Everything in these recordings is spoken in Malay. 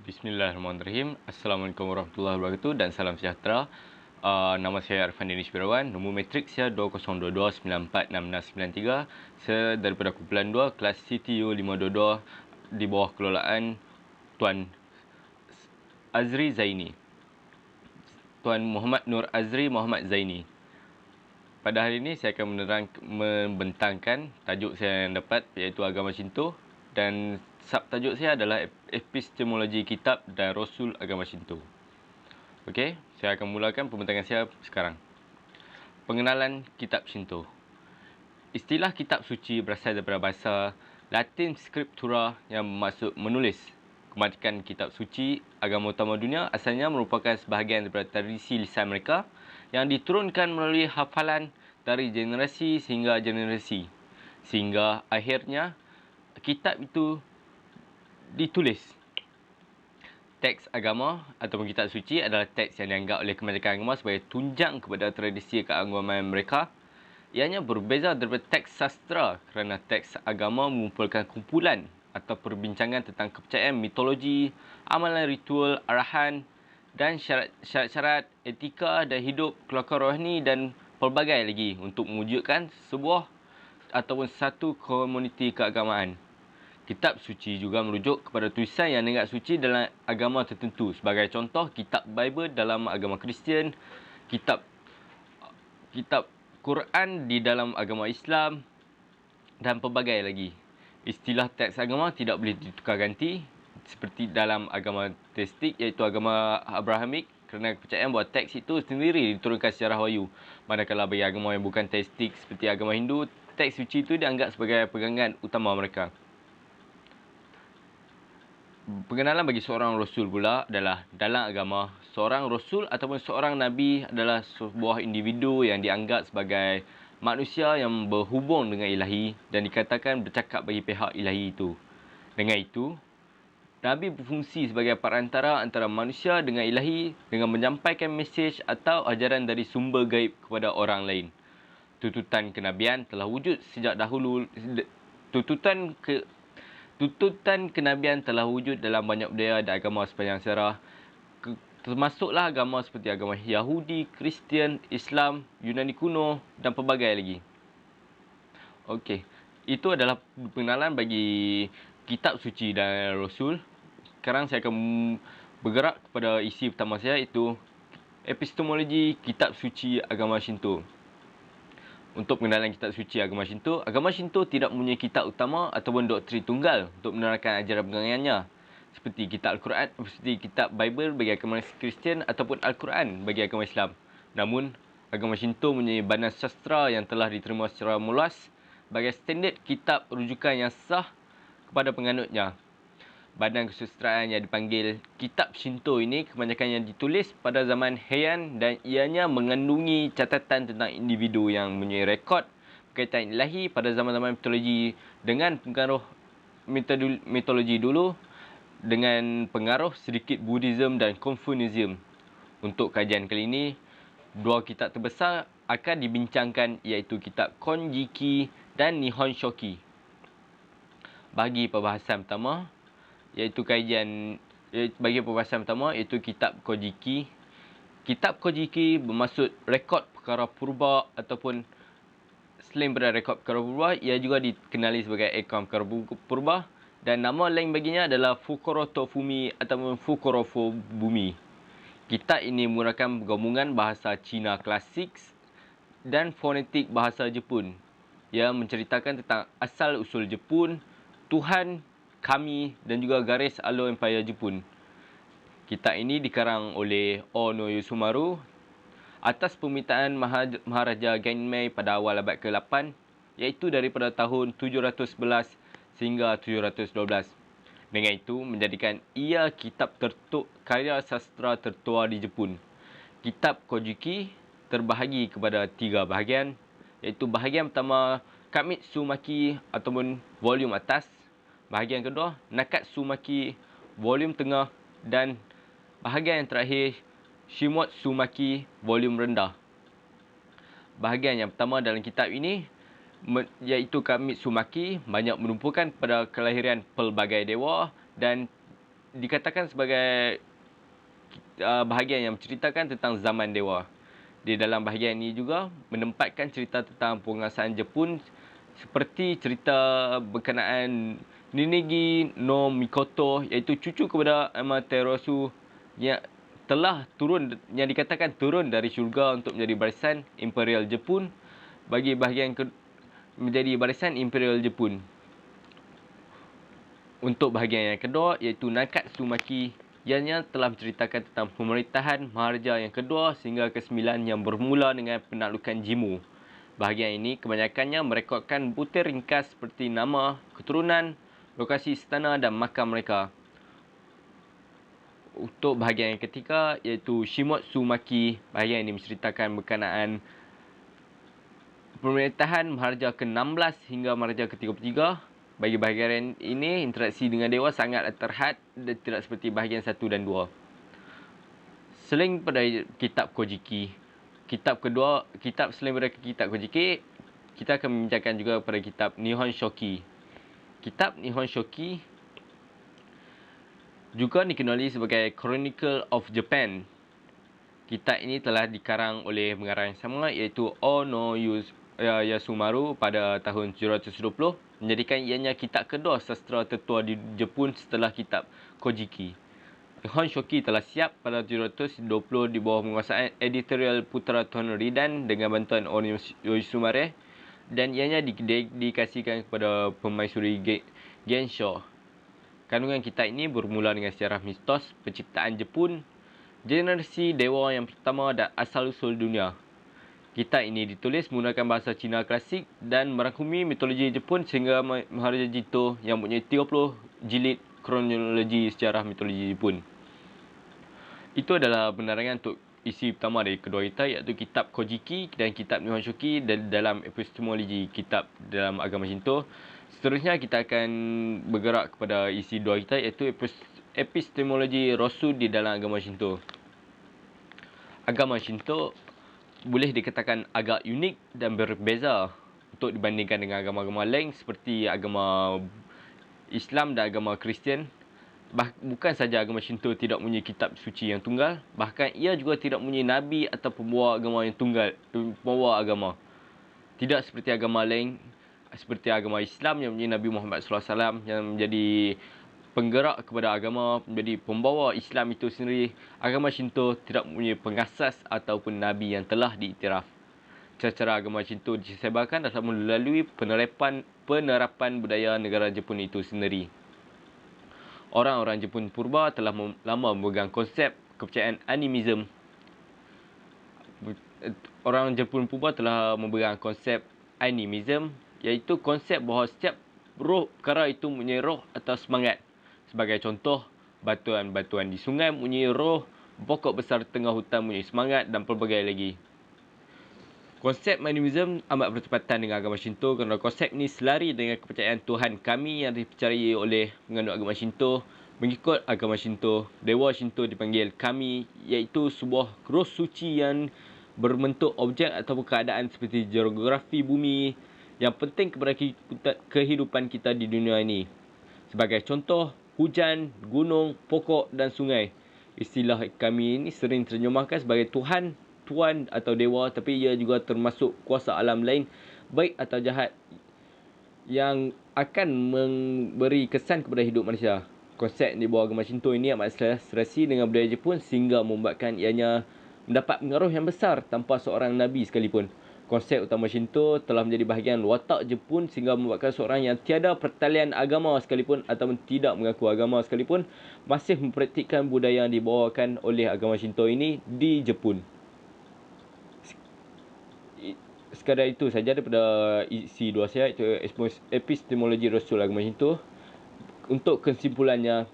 Bismillahirrahmanirrahim. Assalamualaikum warahmatullahi wabarakatuh dan salam sejahtera. Nama saya Arfan Danish Birawan. Nombor matrik saya 2022946693. Saya daripada kumpulan 2 kelas CTU 522 di bawah kelolaan Tuan Azri Zaini. Tuan Muhammad Nur Azri Muhammad Zaini. Pada hari ini saya akan membentangkan tajuk saya yang dapat, iaitu Agama Shinto, dan subtajuk saya adalah Epistemologi Kitab dan Rasul Agama Shinto. Okey, saya akan mulakan pembentangan saya sekarang. Pengenalan Kitab Shinto. Istilah kitab suci berasal daripada bahasa Latin Scriptura yang bermaksud menulis. Kematikan kitab suci agama utama dunia asalnya merupakan sebahagian daripada tradisi lisan mereka yang diturunkan melalui hafalan dari generasi sehingga generasi. Sehingga akhirnya kitab itu ditulis. Teks agama ataupun kitab suci adalah teks yang dianggap oleh kebanyakan agama sebagai tunjang kepada tradisi keagamaan mereka. Ianya berbeza daripada teks sastra kerana teks agama mengumpulkan kumpulan atau perbincangan tentang kepercayaan, mitologi, amalan ritual, arahan dan syarat-syarat etika dan hidup, kelakar rohani dan pelbagai lagi untuk mewujudkan sebuah ataupun satu komuniti keagamaan. Kitab suci juga merujuk kepada tulisan yang dianggap suci dalam agama tertentu. Sebagai contoh, kitab Bible dalam agama Kristian, kitab Quran di dalam agama Islam dan pelbagai lagi. Istilah teks agama tidak boleh ditukar ganti seperti dalam agama teistik, iaitu agama Abrahamik, kerana kepercayaan bahawa teks itu sendiri diturunkan secara wahyu. Manakala bagi agama yang bukan teistik seperti agama Hindu, teks suci itu dianggap sebagai pegangan utama mereka. Pengenalan bagi seorang Rasul pula adalah dalam agama, seorang Rasul ataupun seorang Nabi adalah sebuah individu yang dianggap sebagai manusia yang berhubung dengan ilahi dan dikatakan bercakap bagi pihak ilahi itu. Dengan itu, Nabi berfungsi sebagai perantara antara manusia dengan ilahi dengan menyampaikan mesej atau ajaran dari sumber gaib kepada orang lain. Tuntutan kenabian telah wujud sejak dahulu. Tuntutan kenabian telah wujud dalam banyak budaya dan agama sepanjang sejarah. Termasuklah agama seperti agama Yahudi, Kristian, Islam, Yunani kuno dan pelbagai lagi. Okey, itu adalah pengenalan bagi kitab suci dan Rasul. Sekarang saya akan bergerak kepada isi pertama saya, iaitu epistemologi kitab suci agama Shinto. Untuk pengenalan kitab suci agama Shinto tidak mempunyai kitab utama ataupun doktrin tunggal untuk menerangkan ajaran pegangannya, seperti kitab Al-Quran, seperti kitab Bible bagi agama Kristian ataupun Al-Quran bagi agama Islam. Namun, agama Shinto mempunyai badan sastra yang telah diterima secara meluas sebagai standard kitab rujukan yang sah kepada penganutnya. Badan kesusastraan yang dipanggil Kitab Shinto ini kebanyakan yang ditulis pada zaman Heian dan ianya mengandungi catatan tentang individu yang mempunyai rekod berkaitan ilahi pada zaman-zaman mitologi dengan pengaruh mitologi dulu dengan pengaruh sedikit Buddhism dan Confucianism. Untuk kajian kali ini, dua kitab terbesar akan dibincangkan, iaitu kitab Konjiki dan Nihon Shoki. Bagi pembahasan pertama, iaitu kitab Kojiki. Kitab Kojiki bermaksud rekod perkara purba ataupun selain daripada rekod perkara purba, ia juga dikenali sebagai ekam perkara purba dan nama lain baginya adalah Fukuro Fumi ataupun Fukurofo Bumi. Kitab ini menggunakan gabungan bahasa Cina klasik dan fonetik bahasa Jepun. Ia menceritakan tentang asal usul Jepun, Tuhan, kami dan juga garis alur Empire Jepun. Kitab ini dikarang oleh Ono Yosumaru atas permintaan Maharaja Genmei pada awal abad ke-8, iaitu daripada tahun 711 sehingga 712. Dengan itu, menjadikan ia kitab karya sastra tertua di Jepun. Kitab Kojiki terbahagi kepada 3 bahagian, iaitu bahagian pertama Kamitsumaki ataupun volume atas, bahagian kedua Nakatsumaki volume tengah dan bahagian yang terakhir Shimotsumaki volume rendah. Bahagian yang pertama dalam kitab ini iaitu Kamitsumaki banyak menumpukan pada kelahiran pelbagai dewa dan dikatakan sebagai bahagian yang menceritakan tentang zaman Dewa. Di dalam bahagian ini juga menempatkan cerita tentang penguasaan Jepun seperti cerita berkenaan Ninigi no Mikoto, iaitu cucu kepada Amaterasu yang yang dikatakan turun dari syurga untuk menjadi barisan Imperial Jepun bagi bahagian menjadi barisan Imperial Jepun. Untuk bahagian yang kedua iaitu Nakatsumaki, ianya telah menceritakan tentang pemerintahan Maharaja yang kedua sehingga ke-9 yang bermula dengan penaklukan Jimmu. Bahagian ini kebanyakannya merekodkan butir ringkas seperti nama, keturunan, lokasi istana dan makam mereka. Untuk bahagian yang ketiga iaitu Shimotsumaki, bahagian ini menceritakan berkenaan pemerintahan Maharaja ke-16 hingga Maharaja ke-33. Bagi bahagian ini, interaksi dengan dewa sangat terhad dan tidak seperti bahagian 1 dan 2. Selain pada kitab Kojiki, kitab selain pada kitab Kojiki, kita akan membincangkan juga pada kitab Nihon Shoki. Kitab Nihon Shoki juga dikenali sebagai Chronicle of Japan. Kitab ini telah dikarang oleh pengarang yang sama iaitu Ono Yasumaru pada tahun 720, menjadikan ianya kitab kedua sastra tertua di Jepun setelah kitab Kojiki. Nihon Shoki telah siap pada 720 di bawah penguasaan editorial Putera Tuan Ridan dengan bantuan Ono Yasumaru, dan ianya dikasihkan kepada permaisuri Gensho. Kandungan kitab ini bermula dengan sejarah mistos penciptaan Jepun, generasi dewa yang pertama dan asal-usul dunia. Kitab ini ditulis menggunakan bahasa Cina klasik dan merangkumi mitologi Jepun sehingga Maharaja Jito yang mempunyai 30 jilid kronologi sejarah mitologi Jepun. Itu adalah penerangan untuk isi pertama dari kedua kitab, iaitu kitab Kojiki dan kitab Nihon Shoki dalam epistemologi kitab dalam agama Shinto. Seterusnya kita akan bergerak kepada isi dua kitab, iaitu epistemologi Rosu di dalam agama Shinto. Agama Shinto boleh dikatakan agak unik dan berbeza untuk dibandingkan dengan agama-agama lain seperti agama Islam dan agama Kristian. Bukan saja agama Shinto tidak mempunyai kitab suci yang tunggal, bahkan ia juga tidak mempunyai nabi atau pembawa agama yang tunggal, pembawa agama. Tidak seperti agama lain, seperti agama Islam yang mempunyai Nabi Muhammad SAW yang menjadi penggerak kepada agama, menjadi pembawa Islam itu sendiri. Agama Shinto tidak mempunyai pengasas ataupun nabi yang telah diiktiraf. Cara agama Shinto disebarkan adalah melalui penerapan budaya negara Jepun itu sendiri. Orang-orang Jepun purba telah lama memegang konsep kepercayaan animisme. Orang Jepun purba telah memegang konsep animisme, iaitu konsep bahawa setiap perkara itu mempunyai roh atau semangat. Sebagai contoh, batuan-batuan di sungai mempunyai roh, pokok besar di tengah hutan mempunyai semangat dan pelbagai lagi. Konsep animisme amat bertepatan dengan agama Shinto kerana konsep ini selari dengan kepercayaan Tuhan kami yang dipercayai oleh penganut agama Shinto. Mengikut agama Shinto, Dewa Shinto dipanggil kami, iaitu sebuah roh suci yang berbentuk objek atau keadaan seperti geografi bumi yang penting kepada kehidupan kita di dunia ini. Sebagai contoh, hujan, gunung, pokok dan sungai. Istilah kami ini sering terjemahkan sebagai Tuhan, Tuan atau Dewa, tapi ia juga termasuk kuasa alam lain, baik atau jahat, yang akan memberi kesan kepada hidup manusia. Konsep di bawah agama Shinto ini amat serasi dengan budaya Jepun sehingga membuatkan ianya mendapat pengaruh yang besar tanpa seorang Nabi sekalipun. Konsep utama Shinto telah menjadi bahagian watak Jepun sehingga membuatkan seorang yang tiada pertalian agama sekalipun atau tidak mengaku agama sekalipun masih mempraktikkan budaya yang dibawakan oleh agama Shinto ini di Jepun. Sekadar itu saja daripada isi dua saya, iaitu epistemologi Rasul agama Shinto. Untuk kesimpulannya,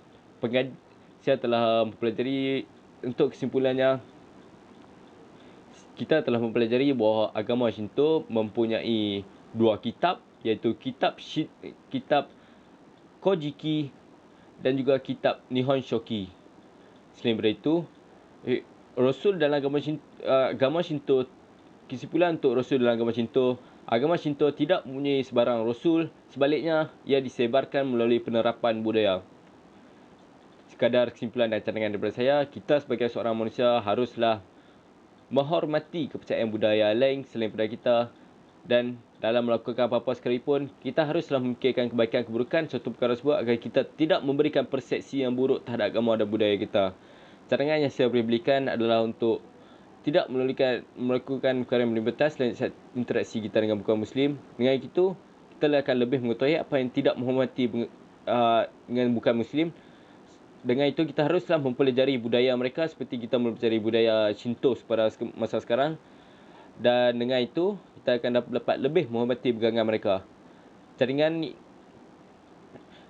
saya telah mempelajari, kita telah mempelajari bahawa agama Shinto mempunyai dua kitab, iaitu kitab Kojiki dan juga kitab Nihon Shoki. Selain daripada itu, Rasul dalam agama Shinto, kesimpulan untuk Rasul dalam agama Shinto tidak mempunyai sebarang Rasul, sebaliknya ia disebarkan melalui penerapan budaya. sekadar kesimpulan dan cadangan daripada saya, kita sebagai seorang manusia haruslah menghormati kepercayaan budaya lain selain budaya kita, dan dalam melakukan apa-apa sekalipun, kita haruslah memikirkan kebaikan keburukan suatu perkara tersebut agar kita tidak memberikan persepsi yang buruk terhadap agama dan budaya kita. Cadangan yang saya boleh berikan adalah untuk tidak melakukan perkara yang melampaui batas dalam interaksi kita dengan bukan Muslim. Dengan itu, kita akan lebih mengetahui apa yang tidak menghormati dengan bukan Muslim. Dengan itu, kita haruslah mempelajari budaya mereka seperti kita mempelajari budaya Shinto pada masa sekarang. Dan dengan itu, kita akan dapat lebih menghormati pegangan mereka. Cadangan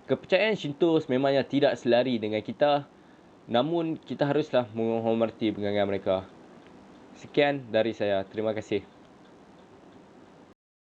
kepercayaan Shinto sememangnya tidak selari dengan kita, namun kita haruslah menghormati pegangan mereka. Sekian dari saya. Terima kasih.